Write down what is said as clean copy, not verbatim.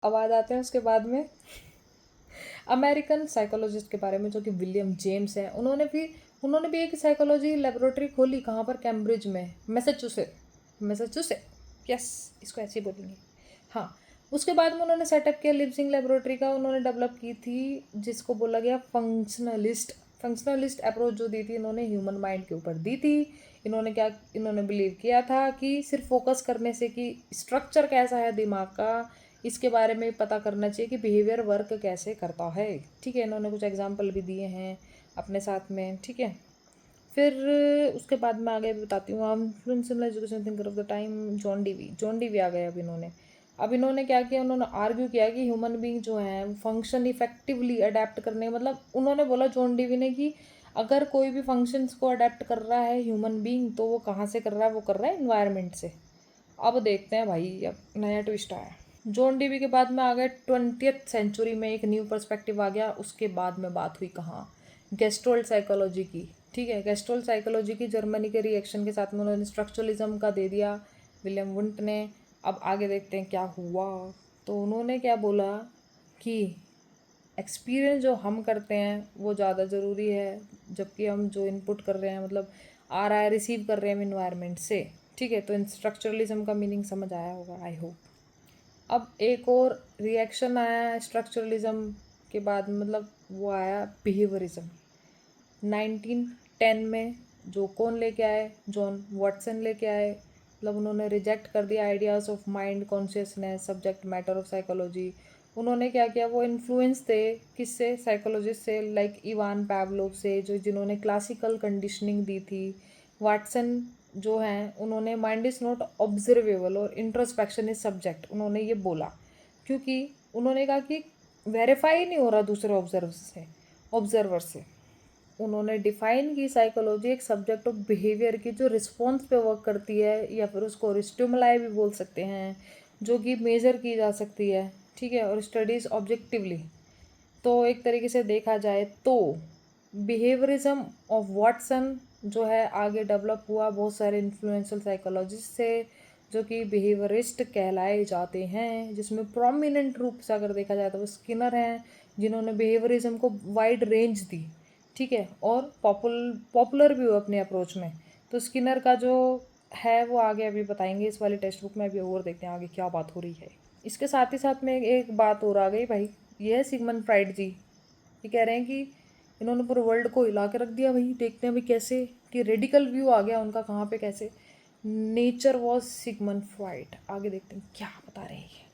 अब आ जाते हैं उसके बाद में अमेरिकन साइकोलॉजिस्ट के बारे में, जो कि विलियम जेम्स हैं। उन्होंने भी एक साइकोलॉजी लेबोरेटरी खोली। कहाँ पर? कैम्ब्रिज में, मैसाचुसेट, यस, इसको ऐसे ही बोलेंगे। हाँ, उसके बाद में उन्होंने सेटअप किया लिपसिंग लेबोरेटरी का। उन्होंने डेवलप की थी जिसको बोला गया फंक्शनलिस्ट अप्रोच जो दी थी इन्होंने ह्यूमन माइंड के ऊपर दी थी। इन्होंने बिलीव किया था कि सिर्फ फोकस करने से कि स्ट्रक्चर कैसा है दिमाग का, इसके बारे में पता करना चाहिए कि बिहेवियर वर्क कैसे करता है। ठीक है, इन्होंने कुछ एग्जाम्पल भी दिए हैं अपने साथ में। ठीक है, फिर उसके बाद में आगे बताती हूँ। हम education thinker of the time John Dewey आ गए। अब इन्होंने क्या किया, उन्होंने आर्ग्यू किया कि ह्यूमन बीइंग जो है फंक्शन इफेक्टिवली अडेप्ट करने, मतलब उन्होंने बोला जॉन डीवी ने कि अगर कोई भी फंक्शंस को अडेप्ट कर रहा है ह्यूमन बीइंग, तो वो कहाँ से कर रहा है? वो कर रहा है इन्वायरमेंट से। अब देखते हैं भाई, अब नया ट्विस्ट आया। जॉन डीवी के बाद में आ गए 20th सेंचुरी में एक न्यू पर्सपेक्टिव आ गया। उसके बाद में बात हुई कहाँ? गेस्ट्रोल्ट साइकोलॉजी की। ठीक है, गेस्ट्रोल्ट साइकोलॉजी की जर्मनी के रिएक्शन के साथ में उन्होंने स्ट्रक्चरलिज्म का दे दिया विलियम वुंट ने। अब आगे देखते हैं क्या हुआ। तो उन्होंने क्या बोला कि एक्सपीरियंस जो हम करते हैं वो ज़्यादा ज़रूरी है, जबकि हम जो इनपुट कर रहे हैं, मतलब आ रहा है, रिसीव कर रहे हैं हम इन्वायरमेंट से। ठीक है, तो इन स्ट्रक्चरलिज्म का मीनिंग समझ आया होगा, आई होप। अब एक और रिएक्शन आया स्ट्रक्चरलिज्म के बाद, मतलब वो आया बिहेवियरिज्म 1910 में। जो कौन लेके आए? जॉन वाटसन लेके आए। मतलब उन्होंने रिजेक्ट कर दिया ideas of mind, consciousness, subject matter of psychology. उन्होंने क्या किया, वो इन्फ्लुएंस थे किससे? साइकोलॉजिस्ट से, लाइक इवान पैवलोव से, जिन्होंने क्लासिकल कंडीशनिंग दी थी। वाटसन जो हैं उन्होंने माइंड इज़ नॉट ऑब्जर्वेबल और इंट्रोस्पेक्शन इज सब्जेक्ट, उन्होंने ये बोला, क्योंकि उन्होंने कहा कि वेरीफाई नहीं हो रहा दूसरे ऑब्जर्वर से। उन्होंने डिफाइन की साइकोलॉजी एक सब्जेक्ट ऑफ बिहेवियर की जो रिस्पॉन्स पे वर्क करती है, या फिर उसको स्टिमुलाई भी बोल सकते हैं, जो कि मेजर की जा सकती है। ठीक है, और स्टडीज ऑब्जेक्टिवली। तो एक तरीके से देखा जाए तो बिहेवियरिज्म ऑफ वाटसन जो है आगे डेवलप हुआ बहुत सारे इन्फ्लुएंशियल साइकोलॉजिस्ट से, जो कि बिहेवियरिस्ट कहलाए जाते हैं, जिसमें प्रोमिनेंट रूप से अगर देखा जाए तो वो स्किनर हैं, जिन्होंने बिहेवियरिज्म को वाइड रेंज दी। ठीक है, और पॉपुलर भी हुआ अपने अप्रोच में। तो स्किनर का जो है वो आगे अभी बताएंगे इस वाली टेक्स्ट बुक में। अभी और देखते हैं आगे क्या बात हो रही है। इसके साथ ही साथ में एक बात और आ गई भाई, ये है सिगमंड फ्राइड जी। ये कह रहे हैं कि इन्होंने पूरे वर्ल्ड को हिला के रख दिया भाई। देखते हैं भाई कैसे, कि रेडिकल व्यू आ गया उनका कहाँ पे कैसे। Nature was Sigmund Freud. आगे देखते हैं क्या बता रहे हैं।